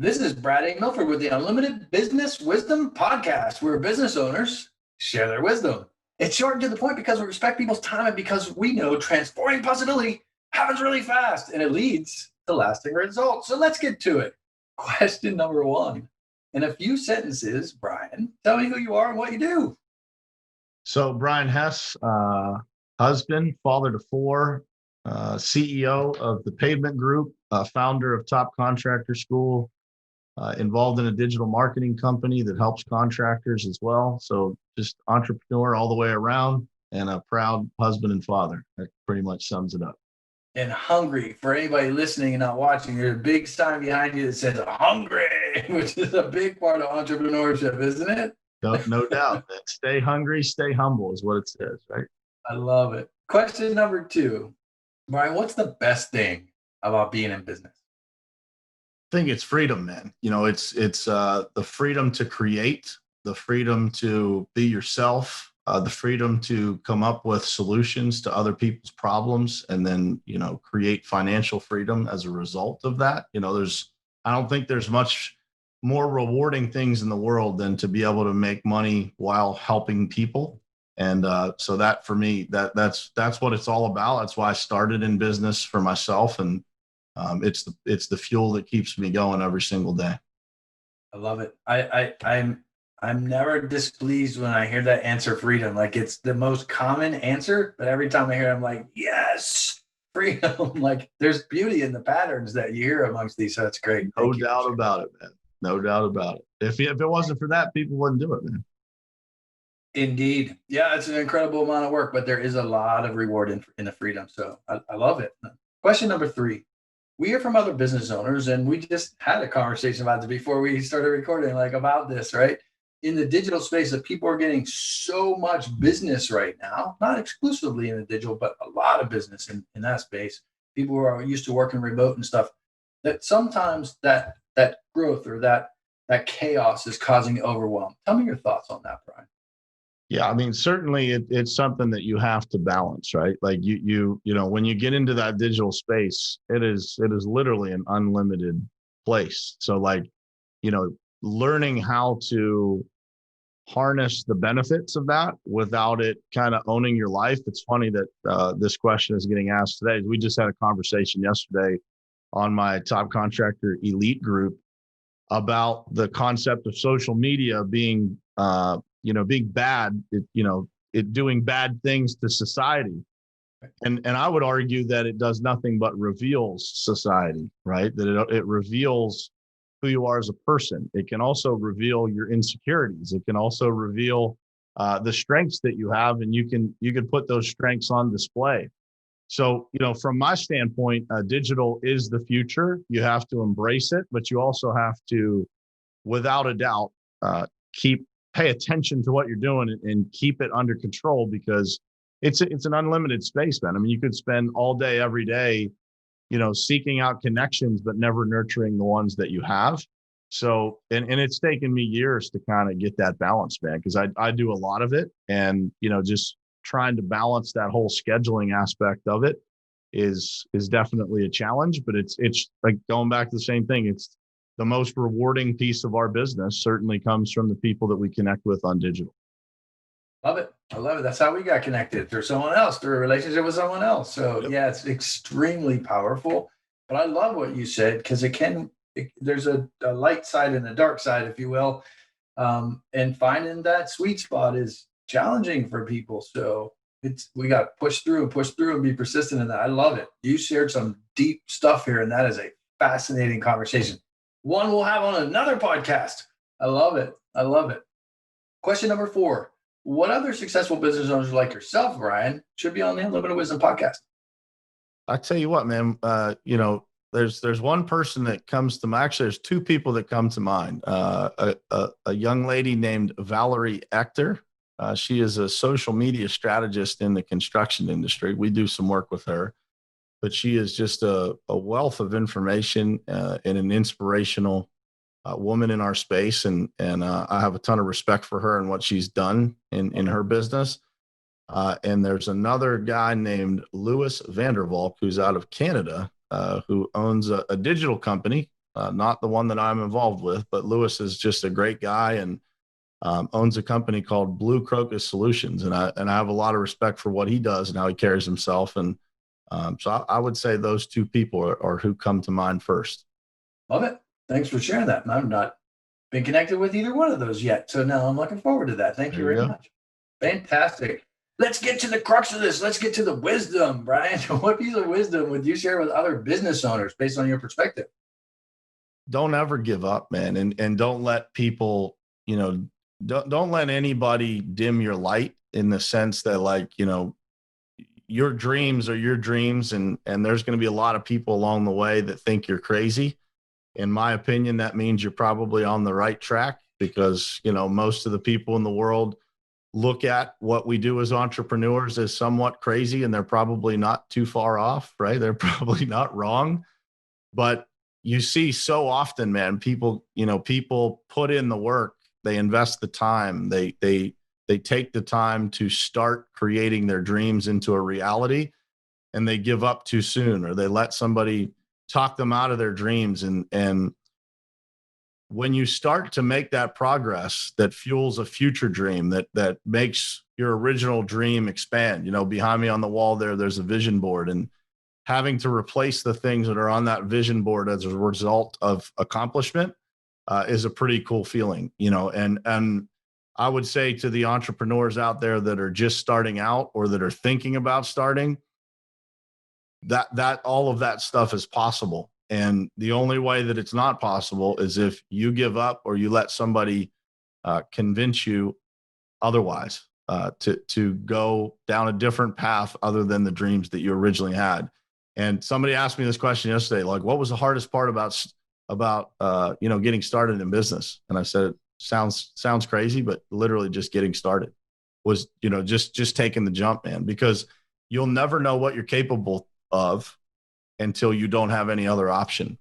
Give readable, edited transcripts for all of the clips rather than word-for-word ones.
This is Brad A. Milford with the Unlimited Business Wisdom Podcast, where business owners share their wisdom. It's short and to the point because we respect people's time and because we know transforming possibility happens really fast and it leads to lasting results. So let's get to it. Question number one. In a few sentences, Brian, tell me who you are and what you do. So Brian Hess, husband, father to four, CEO of the Pavement Group, founder of Top Contractor School, involved in a digital marketing company that helps contractors as well. So just entrepreneur all the way around and a proud husband and father. That pretty much sums it up. And hungry, for anybody listening and not watching, there's a big sign behind you that says hungry, which is a big part of entrepreneurship, isn't it? No doubt. Stay hungry, stay humble is what it says, right? I love it. Question number two. Brian, what's the best thing about being in business? I think it's freedom, man. It's the freedom to create, the freedom to be yourself, the freedom to come up with solutions to other people's problems, and then create financial freedom as a result of that. I don't think there's much more rewarding things in the world than to be able to make money while helping people. And so that for me, that's what it's all about. That's why I started in business for myself, and it's the fuel that keeps me going every single day. I love it. I'm never displeased when I hear that answer, freedom. Like, it's the most common answer, but every time I hear it, I'm like, yes, freedom. Like, there's beauty in the patterns that you hear amongst these. So that's great. No doubt about it, man. No doubt about it. If it wasn't for that, people wouldn't do it, man. Indeed. Yeah, it's an incredible amount of work, but there is a lot of reward in the freedom. So I love it. Question number three. We hear from other business owners, and we just had a conversation about this before we started recording, like about this, right? In the digital space, that people are getting so much business right now, not exclusively in the digital, but a lot of business in that space. People who are used to working remote and stuff, that sometimes that growth or that chaos is causing overwhelm. Tell me your thoughts on that, Brian. Yeah, I mean, certainly it's something that you have to balance, right? Like when you get into that digital space, it is literally an unlimited place. So learning how to harness the benefits of that without it kind of owning your life. It's funny that this question is getting asked today. We just had a conversation yesterday on my Top Contractor Elite group about the concept of social media being being bad, doing bad things to society. And I would argue that it does nothing but reveals society, right? That it reveals who you are as a person. It can also reveal your insecurities. It can also reveal the strengths that you have, and you can put those strengths on display. So, from my standpoint, digital is the future. You have to embrace it, but you also have to, without a doubt, pay attention to what you're doing and keep it under control, because it's an unlimited space, man. I mean, you could spend all day, every day, seeking out connections, but never nurturing the ones that you have. So, and it's taken me years to kind of get that balance, man, because I do a lot of it, and, just trying to balance that whole scheduling aspect of it is definitely a challenge, but it's like going back to the same thing. It's the most rewarding piece of our business certainly comes from the people that we connect with on digital. Love it. I love it. That's how we got connected, through someone else, through a relationship with someone else. So yeah, it's extremely powerful. But I love what you said, because there's a light side and a dark side, if you will. And finding that sweet spot is challenging for people. So we got to push through and be persistent in that. I love it. You shared some deep stuff here, and that is a fascinating conversation. One we'll have on another podcast. I love it. I love it. Question number four. What other successful business owners like yourself, Brian, should be on the Unlimited Wisdom podcast? I tell you what, man, there's one person that comes to mind. Actually, there's two people that come to mind. A young lady named Valerie Ector. She is a social media strategist in the construction industry. We do some work with her, but she is just a wealth of information and an inspirational woman in our space. And I have a ton of respect for her and what she's done in her business. And there's another guy named Louis Vandervalk, who's out of Canada, who owns a digital company not the one that I'm involved with, but Lewis is just a great guy and owns a company called Blue Crocus Solutions. And I have a lot of respect for what he does and how he carries himself. And so I would say those two people are who come to mind first. Love it. Thanks for sharing that. I've not been connected with either one of those yet. So now I'm looking forward to that. Thank you very much. Fantastic. Let's get to the crux of this. Let's get to the wisdom, Brian. What piece of wisdom would you share with other business owners based on your perspective? Don't ever give up, man. And don't let people, don't let anybody dim your light in the sense that, like, your dreams are your dreams. And there's going to be a lot of people along the way that think you're crazy. In my opinion, that means you're probably on the right track because, most of the people in the world look at what we do as entrepreneurs as somewhat crazy, and they're probably not too far off, right? They're probably not wrong. But you see so often, man, people put in the work, they invest the time, they take the time to start creating their dreams into a reality, and they give up too soon, or they let somebody talk them out of their dreams. And when you start to make that progress that fuels a future dream, that makes your original dream expand, behind me on the wall there's a vision board, and having to replace the things that are on that vision board as a result of accomplishment is a pretty cool feeling, and I would say to the entrepreneurs out there that are just starting out or that are thinking about starting, that all of that stuff is possible. And the only way that it's not possible is if you give up or you let somebody convince you otherwise, to go down a different path other than the dreams that you originally had. And somebody asked me this question yesterday, like, what was the hardest part about getting started in business? And I said, it sounds crazy, but literally just getting started was, just taking the jump, man, because you'll never know what you're capable of until you don't have any other option.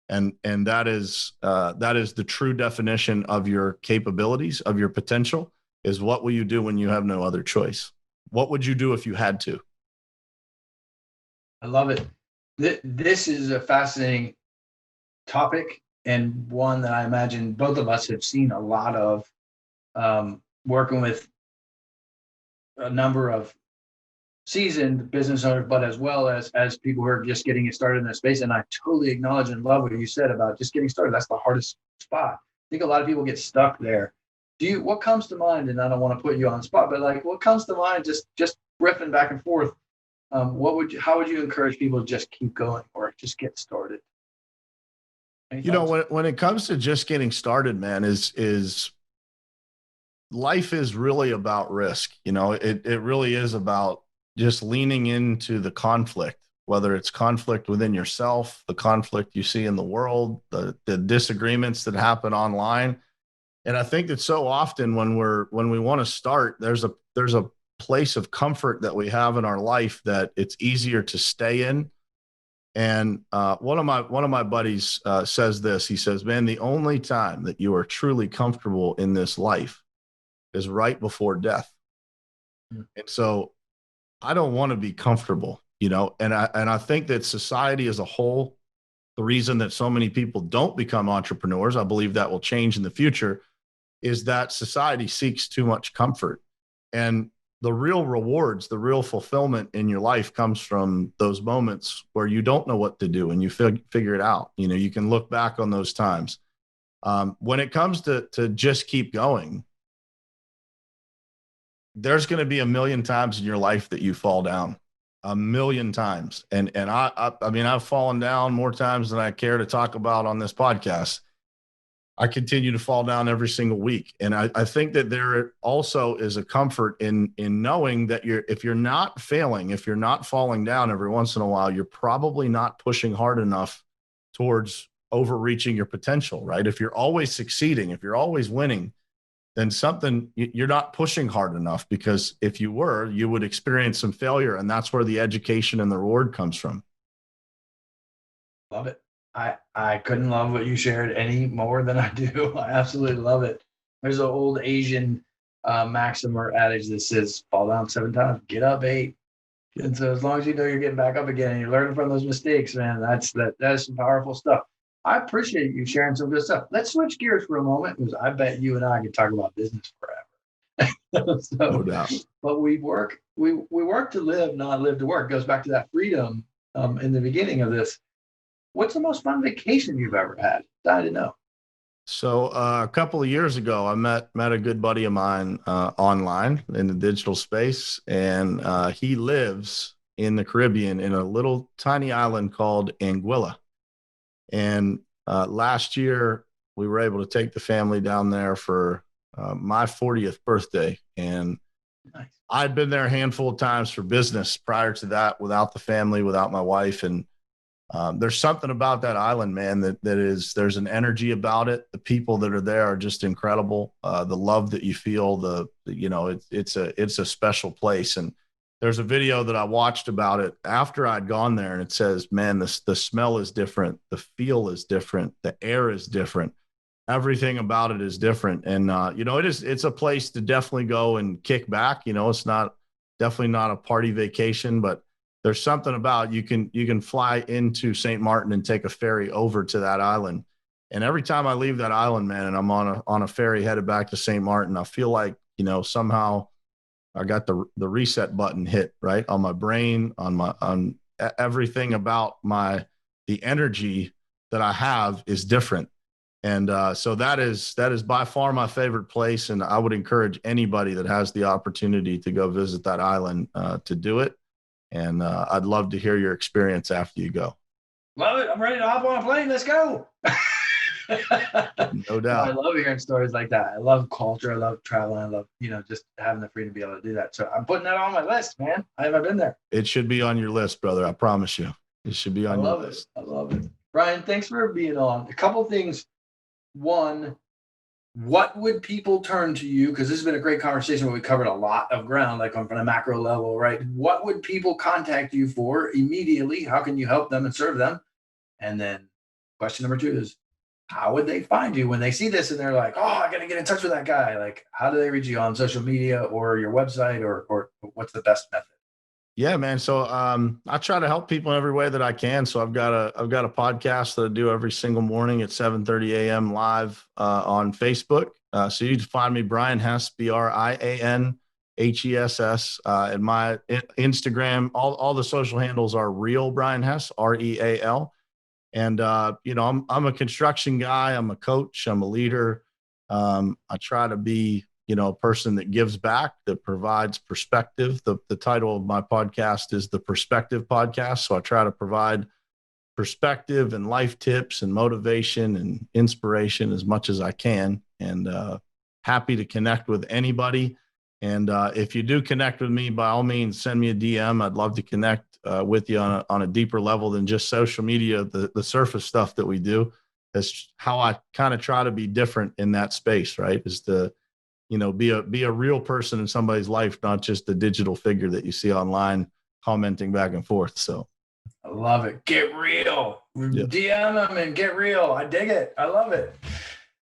And that is the true definition of your capabilities, of your potential, is what will you do when you have no other choice? What would you do if you had to? I love it. This is a fascinating topic, and one that I imagine both of us have seen a lot of, working with a number of seasoned business owners, but as well as people who are just getting started in that space. And I totally acknowledge and love what you said about just getting started. That's the hardest spot. I think a lot of people get stuck there. What comes to mind? And I don't want to put you on the spot, but like, what comes to mind? Just riffing back and forth. How would you encourage people to just keep going or just get started? When it comes to just getting started, man, is life is really about risk. It really is about just leaning into the conflict, whether it's conflict within yourself, the conflict you see in the world, the disagreements that happen online. And I think that so often when we want to start, there's a place of comfort that we have in our life that it's easier to stay in. And one of my buddies says this. He says, man, the only time that you are truly comfortable in this life is right before death. And so I don't want to be comfortable, and I think that society as a whole, the reason that so many people don't become entrepreneurs, I believe that will change in the future, is that society seeks too much comfort. And the real rewards, the real fulfillment in your life comes from those moments where you don't know what to do and you figure it out. You can look back on those times. When it comes to just keep going, there's going to be a million times in your life that you fall down, a million times. And I mean, I've fallen down more times than I care to talk about on this podcast. I continue to fall down every single week. And I think that there also is a comfort in knowing that if you're not failing, if you're not falling down every once in a while, you're probably not pushing hard enough towards overreaching your potential, right? If you're always succeeding, if you're always winning, then you're not pushing hard enough, because if you were, you would experience some failure. And that's where the education and the reward comes from. Love it. I couldn't love what you shared any more than I do. I absolutely love it. There's an old Asian maxim or adage that says, fall down 7 times, get up 8. And so as long as you know you're getting back up again and you're learning from those mistakes, man, that is some powerful stuff. I appreciate you sharing some good stuff. Let's switch gears for a moment because I bet you and I could talk about business forever. No So, doubt. but we work to live, not live to work. It goes back to that freedom in the beginning of this. What's the most fun vacation you've ever had? Dying to know. So a couple of years ago, I met a good buddy of mine online in the digital space, and he lives in the Caribbean in a little tiny island called Anguilla. And last year, we were able to take the family down there for my 40th birthday, and Nice. I'd been there a handful of times for business prior to that, without the family, without my wife, and there's something about that island, man, there's an energy about it. The people that are there are just incredible. The love that you feel, it's a special place. And there's a video that I watched about it after I'd gone there, and it says, man, the smell is different, the feel is different, the air is different, everything about it is different. And it's a place to definitely go and kick back. It's definitely not a party vacation, but there's something about you can fly into St. Martin and take a ferry over to that island. And every time I leave that island, man, and I'm on a ferry headed back to St. Martin, I feel like, somehow I got the reset button hit right on my brain, on everything about the energy that I have is different. And so that is by far my favorite place. And I would encourage anybody that has the opportunity to go visit that island to do it. And I'd love to hear your experience after you go. Love it. I'm ready to hop on a plane. Let's go. No doubt. I love hearing stories like that. I love culture. I love traveling. I love, just having the freedom to be able to do that. So I'm putting that on my list, man. I haven't been there. It should be on your list, brother. I promise you. It should be on your list. I love it. Brian, thanks for being on. A couple things. One, what would people turn to you? Because this has been a great conversation where we covered a lot of ground, like on from a macro level, right? What would people contact you for immediately? How can you help them and serve them? And then question number 2 is, how would they find you when they see this and they're like, oh, I got to get in touch with that guy? Like, how do they reach you on social media or your website, or what's the best method? Yeah, man. So I try to help people in every way that I can. So I've got a podcast that I do every single morning at 7:30 a.m. live on Facebook. So you can find me, Brian Hess, BrianHess. And my Instagram, all the social handles are real Brian Hess, REAL. And I'm a construction guy. I'm a coach. I'm a leader. I try to be a person that gives back, that provides perspective. The title of my podcast is the Perspective Podcast. So I try to provide perspective and life tips and motivation and inspiration as much as I can. And happy to connect with anybody. And if you do connect with me, by all means, send me a DM. I'd love to connect with you on a deeper level than just social media, the surface stuff that we do. That's how I kind of try to be different in that space, right? Is to be a real person in somebody's life, not just a digital figure that you see online commenting back and forth. So I love it. Get real. Yep. DM them and get real. I dig it. I love it.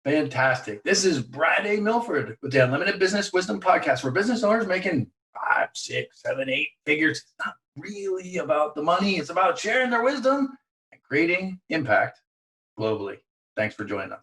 Fantastic. This is Brad A. Milford with the Unlimited Business Wisdom Podcast, where business owners making 5, 6, 7, 8 figures. It's not really about the money. It's about sharing their wisdom and creating impact globally. Thanks for joining us.